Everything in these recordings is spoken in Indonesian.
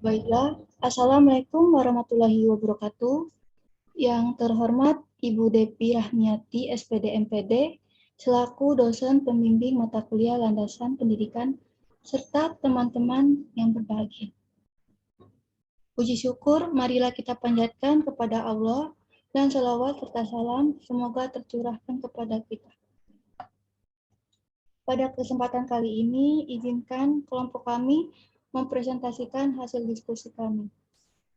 Baiklah, Assalamualaikum warahmatullahi wabarakatuh. Yang terhormat Ibu Depi Rahmiati, SPD MPD, selaku dosen pembimbing mata kuliah landasan pendidikan, serta teman-teman yang berbahagia. Puji syukur, marilah kita panjatkan kepada Allah dan salawat serta salam semoga tercurahkan kepada kita. Pada kesempatan kali ini, izinkan kelompok kami mempresentasikan hasil diskusi kami.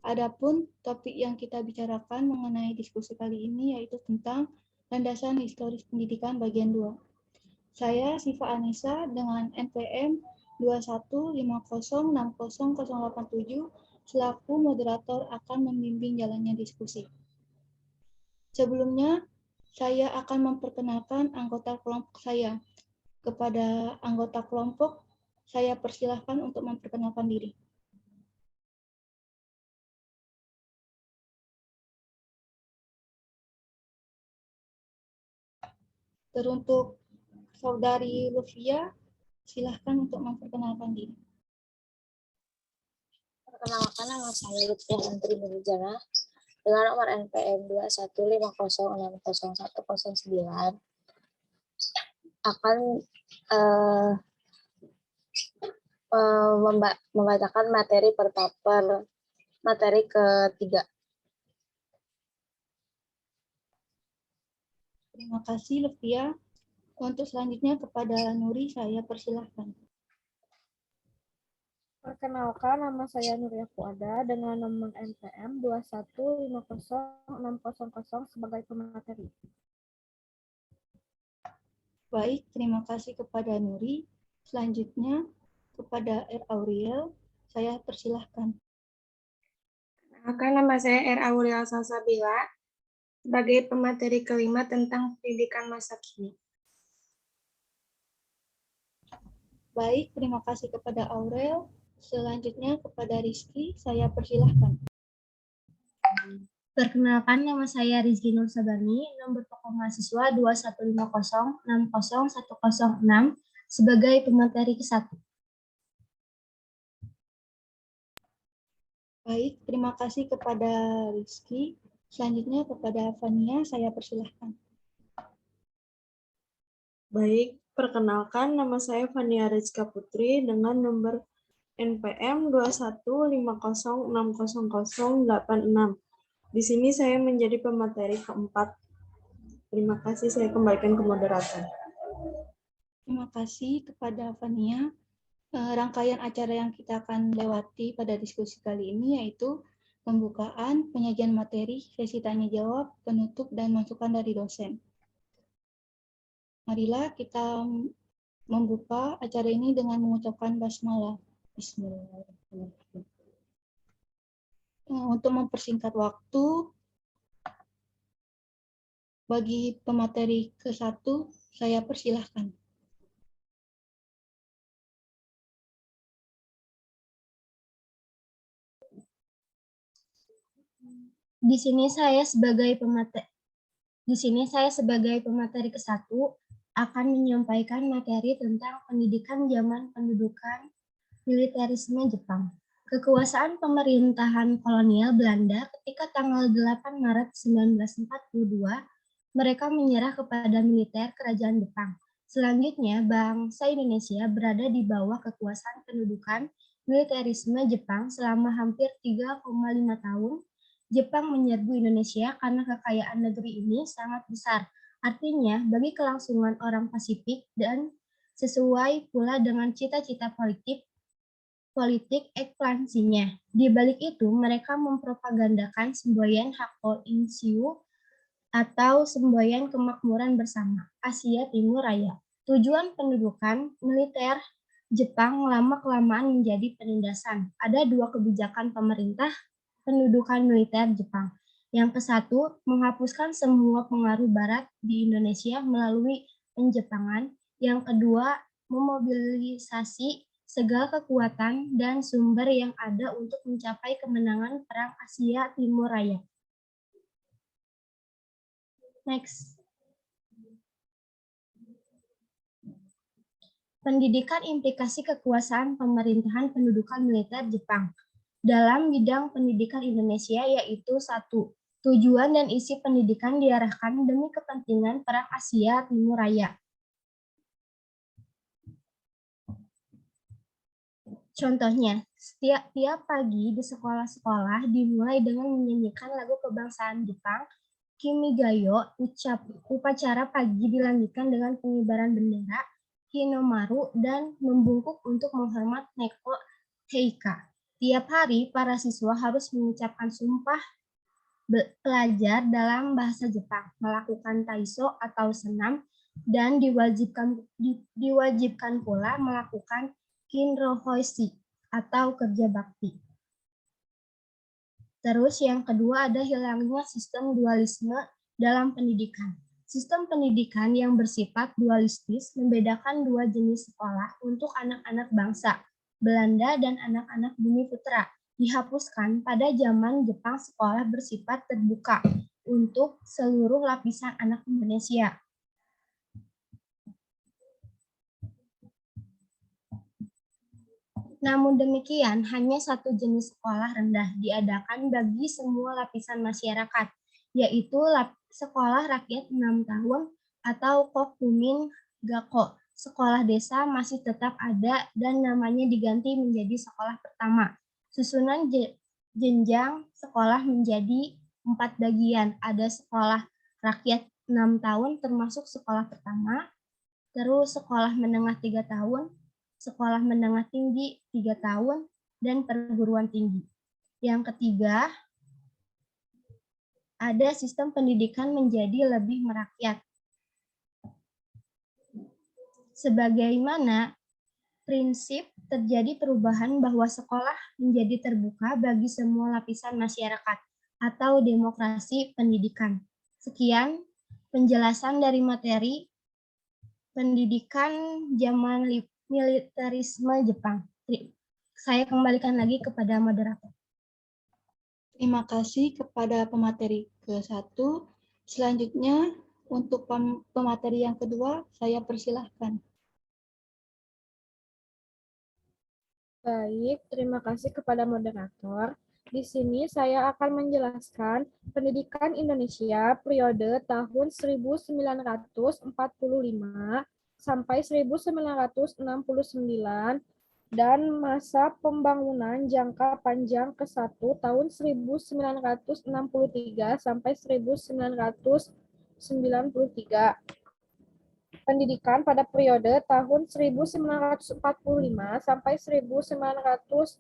Adapun topik yang kita bicarakan mengenai diskusi kali ini yaitu tentang landasan historis pendidikan bagian 2. Saya Siva Anissa dengan NPM 215060087 selaku moderator akan membimbing jalannya diskusi. Sebelumnya, saya akan memperkenalkan anggota kelompok saya. Kepada anggota kelompok, saya persilahkan untuk memperkenalkan diri. Teruntuk Saudari Lufia, silahkan untuk memperkenalkan diri. Perkenalkan, nama saya Lutfi Antri Nurjana dengan nomor NPM 215060109 akan membacakan materi materi ketiga. Terima kasih Lufia. Untuk selanjutnya kepada Nuri, saya persilahkan. Perkenalkan, nama saya Nuria Fuada dengan nomor NPM 2150600 sebagai pemateri. Baik, terima kasih kepada Nuri. Selanjutnya kepada Auriel, saya persilahkan. Perkenalkan, nama saya Auriel Salsabila sebagai pemateri kelima tentang pendidikan masa kini. Baik, terima kasih kepada Aurel. Selanjutnya kepada Rizky, saya persilahkan. Perkenalkan, nama saya Rizky Nur Sabani, nomor pokok mahasiswa 215060106 sebagai pemateri ke-1. Baik, terima kasih kepada Rizky. Selanjutnya kepada Fania, saya persilahkan. Baik, perkenalkan nama saya Fania Rizka Putri dengan nomor NPM 215060086. Di sini saya menjadi pemateri keempat. Terima kasih, saya kembalikan ke moderator. Terima kasih kepada Fania. Rangkaian acara yang kita akan lewati pada diskusi kali ini yaitu pembukaan, penyajian materi, sesi tanya jawab, penutup, dan masukan dari dosen. Marilah kita membuka acara ini dengan mengucapkan basmalah. Bismillahirrahmanirrahim. Untuk mempersingkat waktu, bagi pemateri ke-1, saya persilahkan. Di sini saya sebagai pemateri ke-1 akan menyampaikan materi tentang pendidikan zaman pendudukan militerisme Jepang. Kekuasaan pemerintahan kolonial Belanda ketika tanggal 8 Maret 1942, mereka menyerah kepada militer kerajaan Jepang. Selanjutnya, bangsa Indonesia berada di bawah kekuasaan pendudukan militerisme Jepang selama hampir 3,5 tahun. Jepang menyerbu Indonesia karena kekayaan negeri ini sangat besar. Artinya, bagi kelangsungan orang Pasifik dan sesuai pula dengan cita-cita politik ekspansinya. Di balik itu, mereka mempropagandakan semboyan Hakko Inshiu atau semboyan kemakmuran bersama Asia Timur Raya. Tujuan pendudukan militer Jepang lama-kelamaan menjadi penindasan. Ada dua kebijakan pemerintah pendudukan militer Jepang. Yang ke-1, menghapuskan semua pengaruh Barat di Indonesia melalui penjepangan. Yang kedua, memobilisasi segala kekuatan dan sumber yang ada untuk mencapai kemenangan Perang Asia Timur Raya. Next. Pendidikan implikasi kekuasaan pemerintahan pendudukan militer Jepang. dalam bidang pendidikan Indonesia, yaitu 1. Tujuan dan isi pendidikan diarahkan demi kepentingan perang Asia Timur Raya. Contohnya, tiap pagi di sekolah-sekolah dimulai dengan menyanyikan lagu kebangsaan Jepang, Kimigayo. Upacara pagi dilanjutkan dengan pengibaran bendera, Hinomaru, dan membungkuk untuk menghormat Neko Heika. Tiap hari, para siswa harus mengucapkan sumpah pelajar dalam bahasa Jepang, melakukan taiso atau senam, dan diwajibkan pula melakukan kinrohoshi atau kerja bakti. Terus yang kedua ada hilangnya sistem dualisme dalam pendidikan. Sistem pendidikan yang bersifat dualistis membedakan dua jenis sekolah untuk anak-anak bangsa Belanda dan anak-anak Bumi Putra. Dihapuskan pada zaman Jepang sekolah bersifat terbuka untuk seluruh lapisan anak Indonesia. Namun demikian, hanya satu jenis sekolah rendah diadakan bagi semua lapisan masyarakat, yaitu sekolah rakyat 6 tahun atau Kokumin Gakko. Sekolah desa masih tetap ada dan namanya diganti menjadi sekolah pertama. Susunan jenjang sekolah menjadi 4 bagian. Ada sekolah rakyat 6 tahun termasuk sekolah pertama, terus sekolah menengah 3 tahun, sekolah menengah tinggi 3 tahun, dan perguruan tinggi. Yang ketiga, ada sistem pendidikan menjadi lebih merakyat. Sebagaimana prinsip terjadi perubahan bahwa sekolah menjadi terbuka bagi semua lapisan masyarakat atau demokrasi pendidikan. Sekian penjelasan dari materi pendidikan zaman militerisme Jepang. Saya kembalikan lagi kepada moderator. Terima kasih kepada pemateri ke-1. Selanjutnya, untuk pemateri yang kedua, saya persilahkan. Baik, terima kasih kepada moderator. Di sini saya akan menjelaskan pendidikan Indonesia periode tahun 1945 sampai 1969 dan masa pembangunan jangka panjang ke-1 tahun 1963 sampai 1993. Pendidikan pada periode tahun 1945 sampai 1969.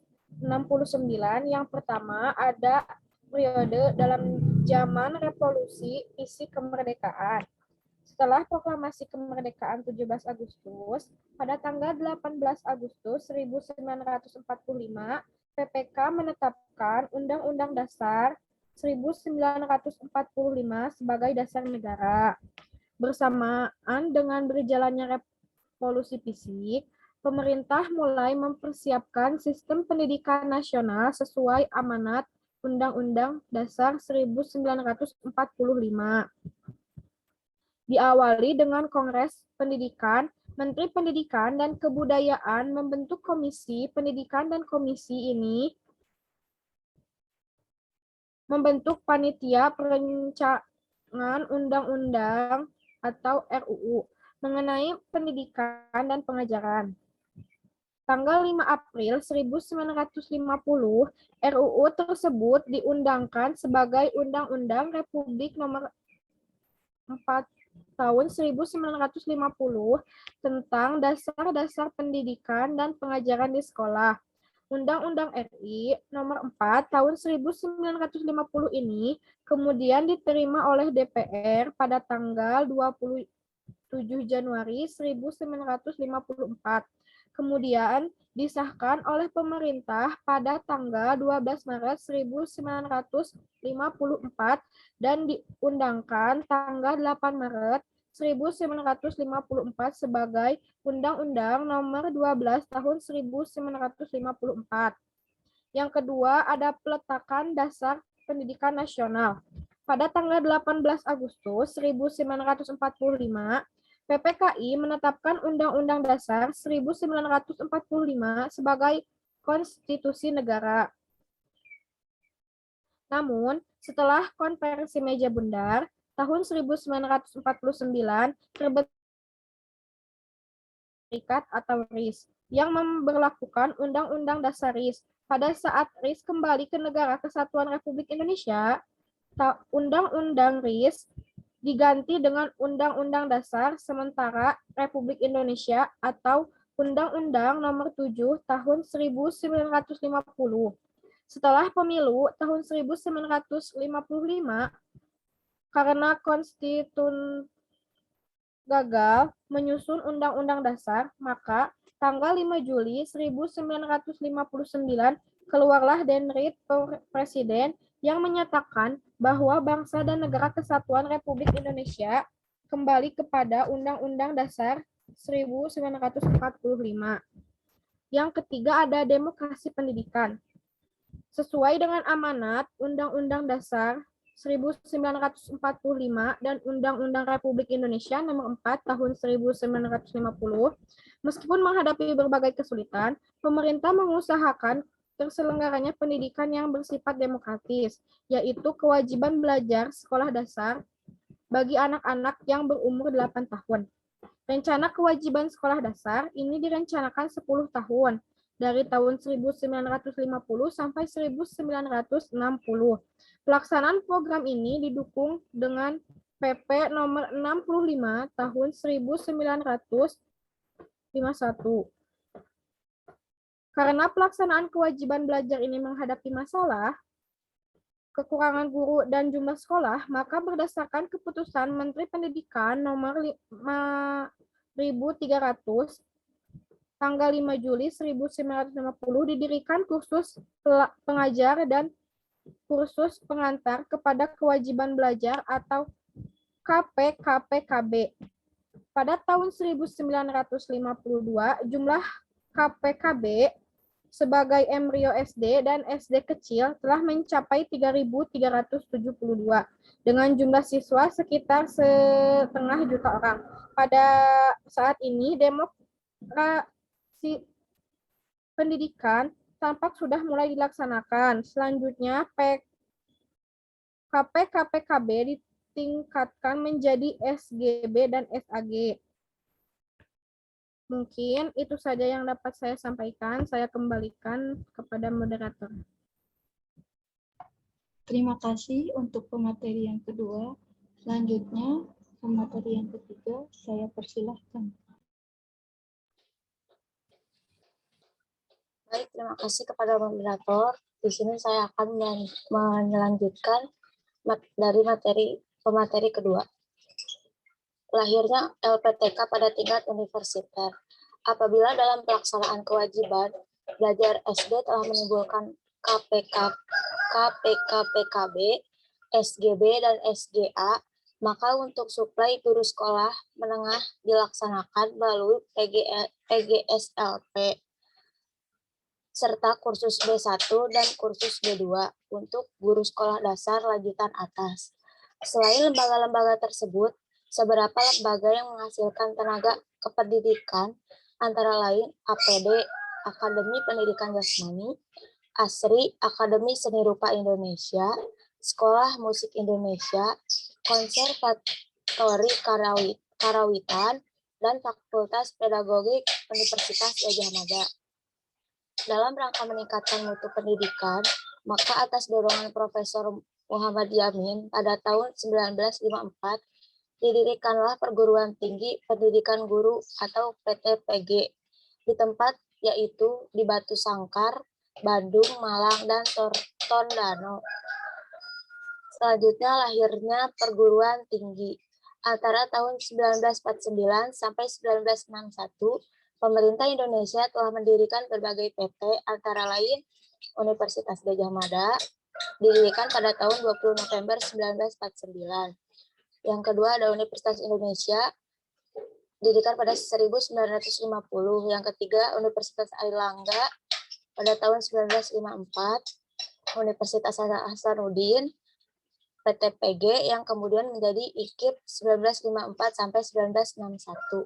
Yang pertama ada periode dalam zaman revolusi visi kemerdekaan. Setelah proklamasi kemerdekaan 17 Agustus, pada tanggal 18 Agustus 1945, PPK menetapkan Undang-Undang Dasar 1945 sebagai dasar negara. Bersamaan dengan berjalannya revolusi fisik, pemerintah mulai mempersiapkan sistem pendidikan nasional sesuai amanat Undang-Undang Dasar 1945. Diawali dengan Kongres Pendidikan, Menteri Pendidikan dan Kebudayaan membentuk Komisi Pendidikan dan komisi ini membentuk panitia perancangan undang-undang atau RUU mengenai pendidikan dan pengajaran. Tanggal 5 April 1950, RUU tersebut diundangkan sebagai Undang-Undang Republik Nomor 4 tahun 1950 tentang dasar-dasar pendidikan dan pengajaran di sekolah. Undang-Undang RI Nomor 4 tahun 1950 ini kemudian diterima oleh DPR pada tanggal 27 Januari 1954. Kemudian disahkan oleh pemerintah pada tanggal 12 Maret 1954 dan diundangkan tanggal 8 Maret 1954 sebagai Undang-Undang Nomor 12 Tahun 1954. Yang kedua ada peletakan dasar pendidikan nasional. Pada tanggal 18 Agustus 1945, PPKI menetapkan Undang-Undang Dasar 1945 sebagai konstitusi negara. Namun, setelah konversi meja bundar, tahun 1949 terbentuk Serikat atau RIS yang memberlakukan Undang-Undang Dasar RIS. Pada saat RIS kembali ke Negara Kesatuan Republik Indonesia, Undang-Undang RIS diganti dengan Undang-Undang Dasar Sementara Republik Indonesia atau Undang-Undang Nomor 7 Tahun 1950. Setelah pemilu tahun 1955, karena konstitusi gagal menyusun Undang-Undang Dasar, maka tanggal 5 Juli 1959 keluarlah Dekret Presiden yang menyatakan bahwa bangsa dan negara kesatuan Republik Indonesia kembali kepada Undang-Undang Dasar 1945. Yang ketiga ada demokrasi pendidikan. Sesuai dengan amanat Undang-Undang Dasar 1945 dan Undang-Undang Republik Indonesia Nomor 4 Tahun 1950, meskipun menghadapi berbagai kesulitan, pemerintah mengusahakan terselenggaranya pendidikan yang bersifat demokratis, yaitu kewajiban belajar sekolah dasar bagi anak-anak yang berumur 8 tahun. Rencana kewajiban sekolah dasar ini direncanakan 10 tahun, dari tahun 1950 sampai 1960. Pelaksanaan program ini didukung dengan PP nomor 65 tahun 1951. Karena pelaksanaan kewajiban belajar ini menghadapi masalah, kekurangan guru dan jumlah sekolah, maka berdasarkan keputusan Menteri Pendidikan nomor 5300 tanggal 5 Juli 1950 didirikan kursus pengajar dan kursus pengantar kepada kewajiban belajar atau KPKPKB. Pada tahun 1952, jumlah KPKB sebagai embrio SD dan SD kecil telah mencapai 3.372 dengan jumlah siswa sekitar 1,5 juta orang. Pada saat ini, demokrasi pendidikan tampak sudah mulai dilaksanakan. Selanjutnya, KPKPKB ditingkatkan menjadi SGB dan SAG. Mungkin itu saja yang dapat saya sampaikan. Saya kembalikan kepada moderator. Terima kasih untuk pemateri yang kedua. Selanjutnya, pemateri yang ketiga, saya persilahkan. Baik, terima kasih kepada moderator. Di sini saya akan melanjutkan dari pemateri kedua. Lahirnya LPTK pada tingkat universitas. Apabila dalam pelaksanaan kewajiban belajar SD telah menimbulkan KPKPKB, SGB, dan SGA, maka untuk suplai guru sekolah menengah dilaksanakan melalui PGSLP, serta kursus B1 dan kursus B2 untuk guru sekolah dasar lanjutan atas. Selain lembaga-lembaga tersebut, seberapa lembaga yang menghasilkan tenaga kependidikan, antara lain APD, Akademi Pendidikan Jasmani, ASRI, Akademi Seni Rupa Indonesia, Sekolah Musik Indonesia, Konservatori Karawitan, dan Fakultas Pedagogik Universitas Gadjah Mada. Dalam rangka meningkatkan mutu pendidikan, maka atas dorongan Profesor Muhammad Yamin pada tahun 1954, didirikanlah Perguruan Tinggi Pendidikan Guru atau PTPG di tempat yaitu di Batu Sangkar, Bandung, Malang, dan Tondano. Selanjutnya lahirnya perguruan tinggi. Antara tahun 1949 sampai 1961, pemerintah Indonesia telah mendirikan berbagai PT, antara lain Universitas Gadjah Mada, didirikan pada tahun 20 November 1949. Yang kedua ada Universitas Indonesia, didirikan pada 1950. Yang ketiga Universitas Airlangga pada tahun 1954. Universitas Hasanuddin, PTPG, yang kemudian menjadi IKIP 1954 sampai 1961.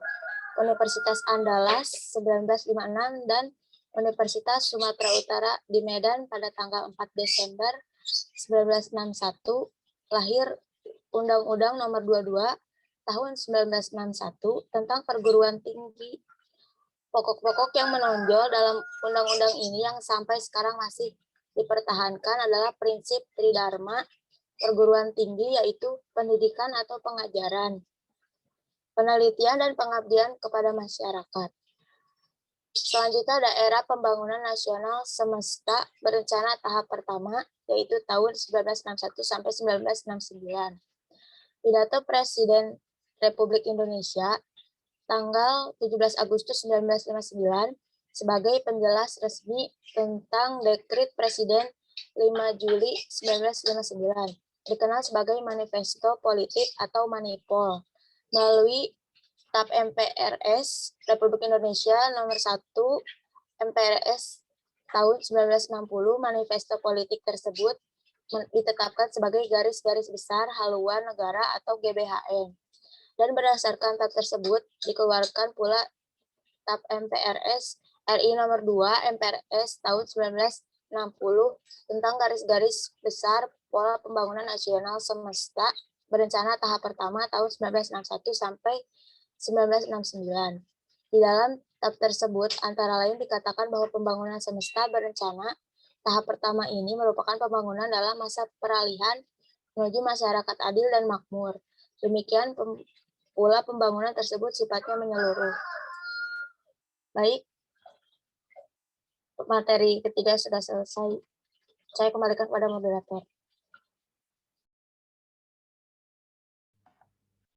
Universitas Andalas 1956 dan Universitas Sumatera Utara di Medan pada tanggal 4 Desember 1961 lahir Undang-Undang Nomor 22 Tahun 1961 tentang perguruan tinggi. Pokok-pokok yang menonjol dalam undang-undang ini yang sampai sekarang masih dipertahankan adalah prinsip Tridharma perguruan tinggi, yaitu pendidikan atau pengajaran, penelitian, dan pengabdian kepada masyarakat. Selanjutnya ada era pembangunan nasional semesta berencana tahap pertama, yaitu tahun 1961 sampai 1969. Pidato Presiden Republik Indonesia tanggal 17 Agustus 1959 sebagai penjelas resmi tentang Dekret Presiden 5 Juli 1959, dikenal sebagai Manifesto Politik atau Manipol, melalui TAP MPRS Republik Indonesia nomor 1 MPRS tahun 1960. Manifesto politik tersebut ditetapkan sebagai garis-garis besar haluan negara atau GBHN. Dan berdasarkan TAP tersebut dikeluarkan pula TAP MPRS RI nomor 2 MPRS tahun 1960 tentang garis-garis besar pola pembangunan nasional semesta berencana tahap pertama tahun 1961 sampai 1969. Di dalam TAP tersebut antara lain dikatakan bahwa pembangunan semesta berencana tahap pertama ini merupakan pembangunan dalam masa peralihan menuju masyarakat adil dan makmur. Demikian pula pembangunan tersebut sifatnya menyeluruh. Baik, materi ketiga sudah selesai. Saya kembalikan kepada moderator.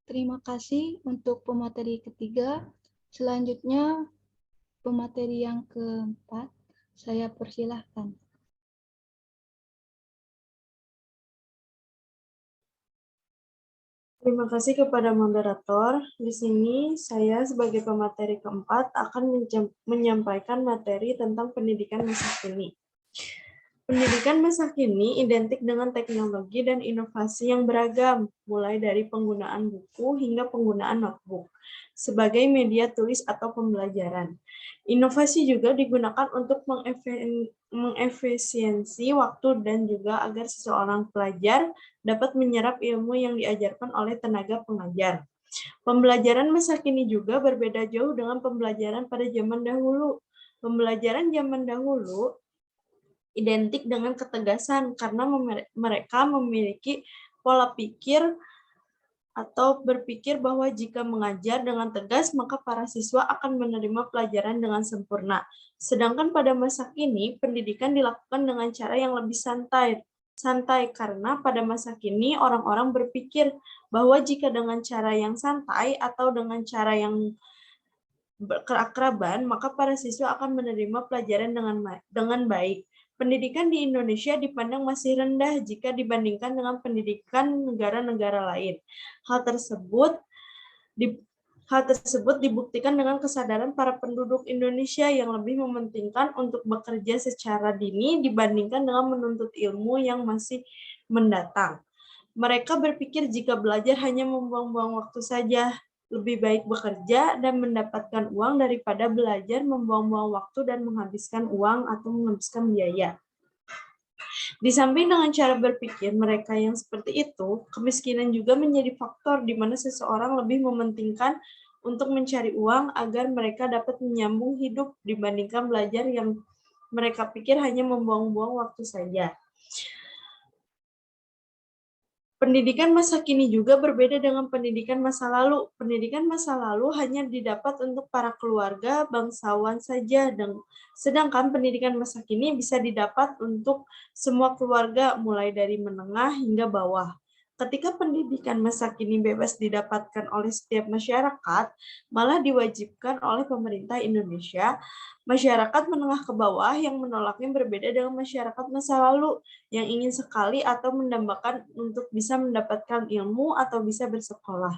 Terima kasih untuk pemateri ketiga. Selanjutnya, pemateri yang keempat, saya persilahkan. Terima kasih kepada moderator. Di sini saya sebagai pemateri keempat akan menyampaikan materi tentang pendidikan masa kini. Pendidikan masa kini identik dengan teknologi dan inovasi yang beragam, mulai dari penggunaan buku hingga penggunaan notebook sebagai media tulis atau pembelajaran. Inovasi juga digunakan untuk mengefisiensi waktu dan juga agar seseorang pelajar dapat menyerap ilmu yang diajarkan oleh tenaga pengajar. Pembelajaran masa kini juga berbeda jauh dengan pembelajaran pada zaman dahulu. Pembelajaran zaman dahulu identik dengan ketegasan karena mereka memiliki pola pikir atau berpikir bahwa jika mengajar dengan tegas maka para siswa akan menerima pelajaran dengan sempurna. Sedangkan pada masa kini pendidikan dilakukan dengan cara yang lebih santai karena pada masa kini orang-orang berpikir bahwa jika dengan cara yang santai atau dengan cara yang keakraban maka para siswa akan menerima pelajaran dengan baik. Pendidikan di Indonesia dipandang masih rendah jika dibandingkan dengan pendidikan negara-negara lain. Hal tersebut dibuktikan dengan kesadaran para penduduk Indonesia yang lebih mementingkan untuk bekerja secara dini dibandingkan dengan menuntut ilmu yang masih mendatang. Mereka berpikir jika belajar hanya membuang-buang waktu saja, lebih baik bekerja dan mendapatkan uang daripada belajar membuang-buang waktu dan menghabiskan uang atau menghabiskan biaya. Di samping dengan cara berpikir mereka yang seperti itu, kemiskinan juga menjadi faktor di mana seseorang lebih mementingkan untuk mencari uang agar mereka dapat menyambung hidup dibandingkan belajar yang mereka pikir hanya membuang-buang waktu saja. Pendidikan masa kini juga berbeda dengan pendidikan masa lalu. Pendidikan masa lalu hanya didapat untuk para keluarga bangsawan saja, sedangkan pendidikan masa kini bisa didapat untuk semua keluarga, mulai dari menengah hingga bawah. Ketika pendidikan masa kini bebas didapatkan oleh setiap masyarakat, malah diwajibkan oleh pemerintah Indonesia, masyarakat menengah ke bawah yang menolaknya berbeda dengan masyarakat masa lalu yang ingin sekali atau mendambakan untuk bisa mendapatkan ilmu atau bisa bersekolah.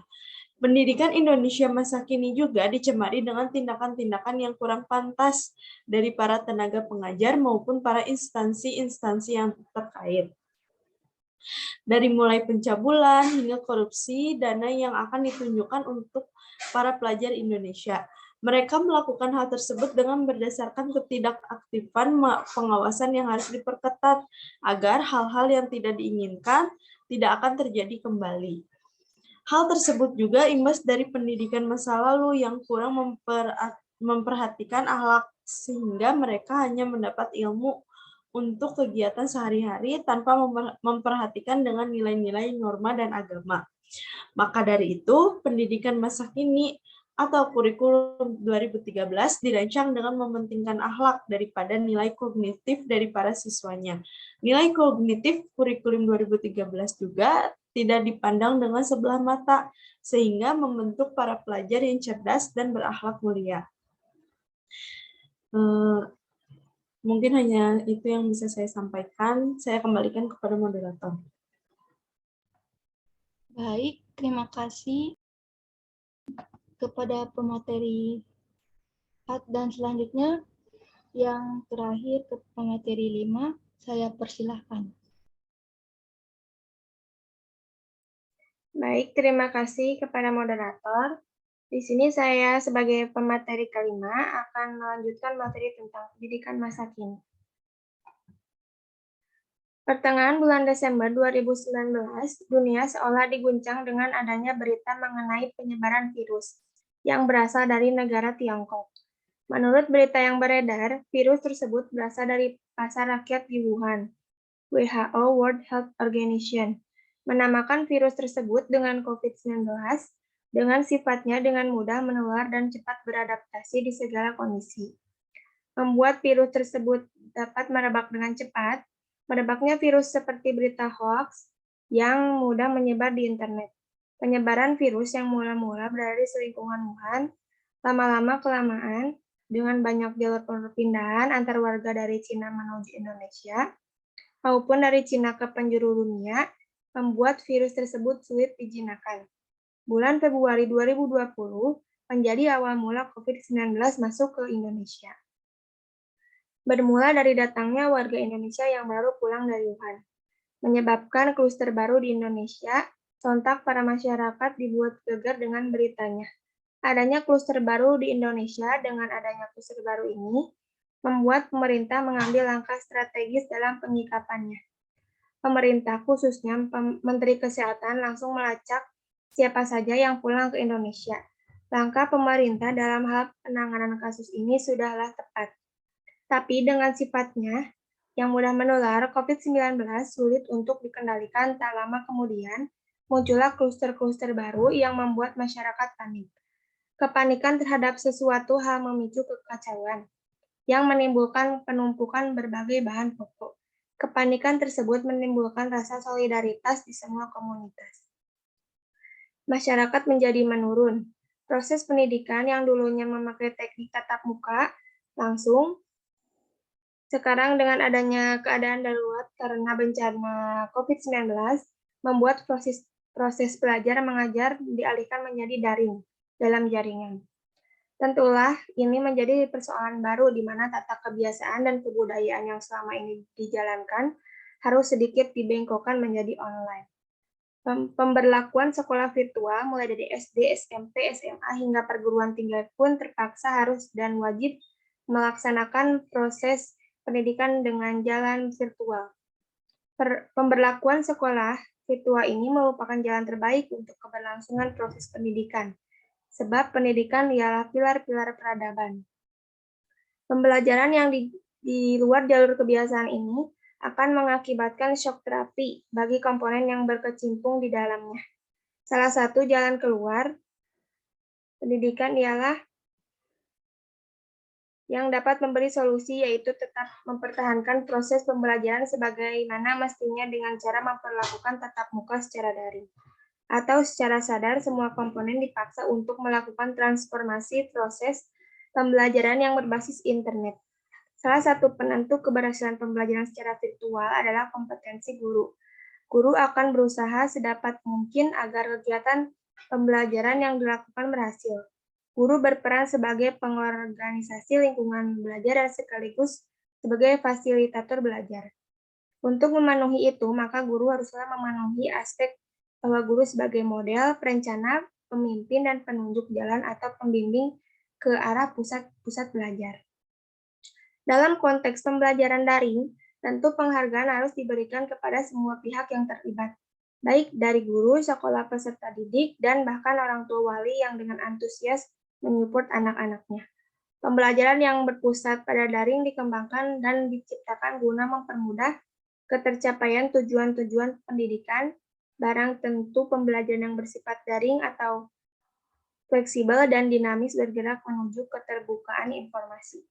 Pendidikan Indonesia masa kini juga dicemari dengan tindakan-tindakan yang kurang pantas dari para tenaga pengajar maupun para instansi-instansi yang terkait. Dari mulai pencabulan hingga korupsi dana yang akan ditunjukkan untuk para pelajar Indonesia. Mereka melakukan hal tersebut dengan berdasarkan ketidakaktifan pengawasan yang harus diperketat agar hal-hal yang tidak diinginkan tidak akan terjadi kembali. Hal tersebut juga imbas dari pendidikan masa lalu yang kurang memperhatikan akhlak sehingga mereka hanya mendapat ilmu untuk kegiatan sehari-hari tanpa memperhatikan dengan nilai-nilai norma dan agama. Maka dari itu, pendidikan masa kini atau kurikulum 2013 dirancang dengan mementingkan akhlak daripada nilai kognitif dari para siswanya. Nilai kognitif kurikulum 2013 juga tidak dipandang dengan sebelah mata, sehingga membentuk para pelajar yang cerdas dan berakhlak mulia. Mungkin hanya itu yang bisa saya sampaikan. Saya kembalikan kepada moderator. Baik, terima kasih kepada pemateri 4 dan selanjutnya yang terakhir ke pemateri 5, saya persilahkan. Baik, terima kasih kepada moderator. Di sini saya sebagai pemateri kelima akan melanjutkan materi tentang pendidikan masa kini. Pertengahan bulan Desember 2019, dunia seolah diguncang dengan adanya berita mengenai penyebaran virus yang berasal dari negara Tiongkok. Menurut berita yang beredar, virus tersebut berasal dari pasar rakyat di Wuhan. WHO World Health Organization menamakan virus tersebut dengan COVID-19 dengan sifatnya dengan mudah menular dan cepat beradaptasi di segala kondisi. Membuat virus tersebut dapat merebak dengan cepat, merebaknya virus seperti berita hoax yang mudah menyebar di internet. Penyebaran virus yang mula-mula berada di selingkungan Wuhan, lama-lama-kelamaan, dengan banyak jalur perpindahan antar warga dari Cina menuju Indonesia, maupun dari Cina ke penjuru dunia, membuat virus tersebut sulit dijinakan. Bulan Februari 2020 menjadi awal mula COVID-19 masuk ke Indonesia. Bermula dari datangnya warga Indonesia yang baru pulang dari Wuhan, menyebabkan kluster baru di Indonesia. Sontak para masyarakat dibuat geger dengan beritanya. Adanya kluster baru di Indonesia. Dengan adanya kluster baru ini, membuat pemerintah mengambil langkah strategis dalam penyikapannya. Pemerintah, khususnya Menteri Kesehatan, langsung melacak siapa saja yang pulang ke Indonesia. Langkah pemerintah dalam hal penanganan kasus ini sudahlah tepat. Tapi dengan sifatnya yang mudah menular, COVID-19 sulit untuk dikendalikan. Tak lama kemudian, muncullah kluster-kluster baru yang membuat masyarakat panik. Kepanikan terhadap sesuatu hal memicu kekacauan, yang menimbulkan penumpukan berbagai bahan pokok. Kepanikan tersebut menimbulkan rasa solidaritas di semua komunitas. Masyarakat menjadi menurun. Proses pendidikan yang dulunya memakai teknik tatap muka langsung, sekarang dengan adanya keadaan darurat karena bencana COVID-19, membuat proses belajar mengajar dialihkan menjadi daring dalam jaringan. Tentulah ini menjadi persoalan baru di mana tata kebiasaan dan kebudayaan yang selama ini dijalankan harus sedikit dibengkokkan menjadi online. Pemberlakuan sekolah virtual mulai dari SD, SMP, SMA hingga perguruan tinggi pun terpaksa harus dan wajib melaksanakan proses pendidikan dengan jalan virtual. Pemberlakuan sekolah virtual ini merupakan jalan terbaik untuk keberlangsungan proses pendidikan, sebab pendidikan ialah pilar-pilar peradaban. Pembelajaran yang di luar jalur kebiasaan ini akan mengakibatkan shock terapi bagi komponen yang berkecimpung di dalamnya. Salah satu jalan keluar pendidikan ialah yang dapat memberi solusi, yaitu tetap mempertahankan proses pembelajaran sebagaimana mestinya dengan cara memperlakukan tatap muka secara daring. Atau secara sadar, semua komponen dipaksa untuk melakukan transformasi proses pembelajaran yang berbasis internet. Salah satu penentu keberhasilan pembelajaran secara virtual adalah kompetensi guru. Guru akan berusaha sedapat mungkin agar kegiatan pembelajaran yang dilakukan berhasil. Guru berperan sebagai pengorganisasi lingkungan belajar dan sekaligus sebagai fasilitator belajar. Untuk memenuhi itu, maka guru haruslah memenuhi aspek bahwa guru sebagai model, perencana, pemimpin, dan penunjuk jalan atau pembimbing ke arah pusat-pusat belajar. Dalam konteks pembelajaran daring, tentu penghargaan harus diberikan kepada semua pihak yang terlibat, baik dari guru, sekolah peserta didik, dan bahkan orang tua wali yang dengan antusias menyupport anak-anaknya. Pembelajaran yang berpusat pada daring dikembangkan dan diciptakan guna mempermudah ketercapaian tujuan-tujuan pendidikan, barang tentu pembelajaran yang bersifat daring atau fleksibel dan dinamis bergerak menuju keterbukaan informasi.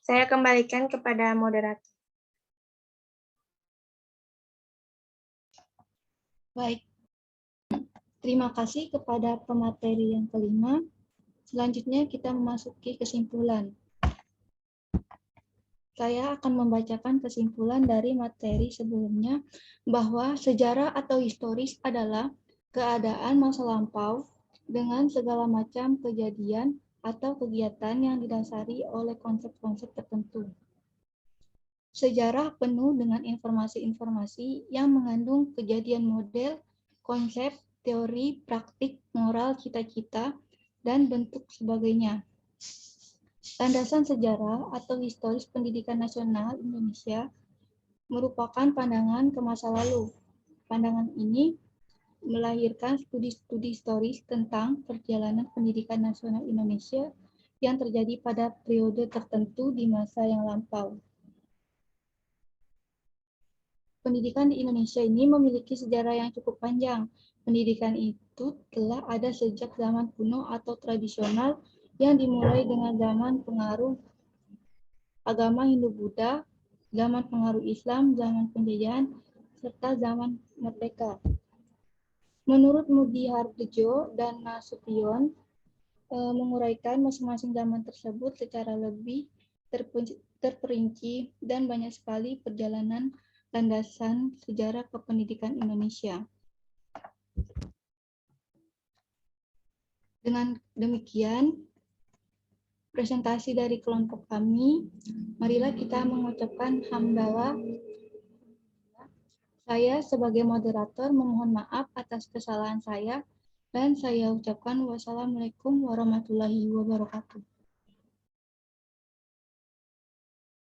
Saya kembalikan kepada moderator. Baik, terima kasih kepada pemateri yang kelima. Selanjutnya kita memasuki kesimpulan. Saya akan membacakan kesimpulan dari materi sebelumnya bahwa sejarah atau historis adalah keadaan masa lampau dengan segala macam kejadian atau kegiatan yang didasari oleh konsep-konsep tertentu. Sejarah penuh dengan informasi-informasi yang mengandung kejadian model, konsep, teori, praktik, moral, cita-cita, dan bentuk sebagainya. Landasan sejarah atau historis pendidikan nasional Indonesia merupakan pandangan ke masa lalu. Pandangan ini melahirkan studi-studi historis tentang perjalanan pendidikan nasional Indonesia yang terjadi pada periode tertentu di masa yang lampau. Pendidikan di Indonesia ini memiliki sejarah yang cukup panjang. Pendidikan itu telah ada sejak zaman kuno atau tradisional yang dimulai dengan zaman pengaruh agama Hindu-Buddha, zaman pengaruh Islam, zaman penjajahan, serta zaman merdeka. Menurut Mudi Hardojo dan Nasution, menguraikan masing-masing zaman tersebut secara lebih terperinci dan banyak sekali perjalanan landasan sejarah kependidikan Indonesia. Dengan demikian, presentasi dari kelompok kami, marilah kita mengucapkan hamdalah. Saya sebagai moderator memohon maaf atas kesalahan saya, dan saya ucapkan wassalamualaikum warahmatullahi wabarakatuh.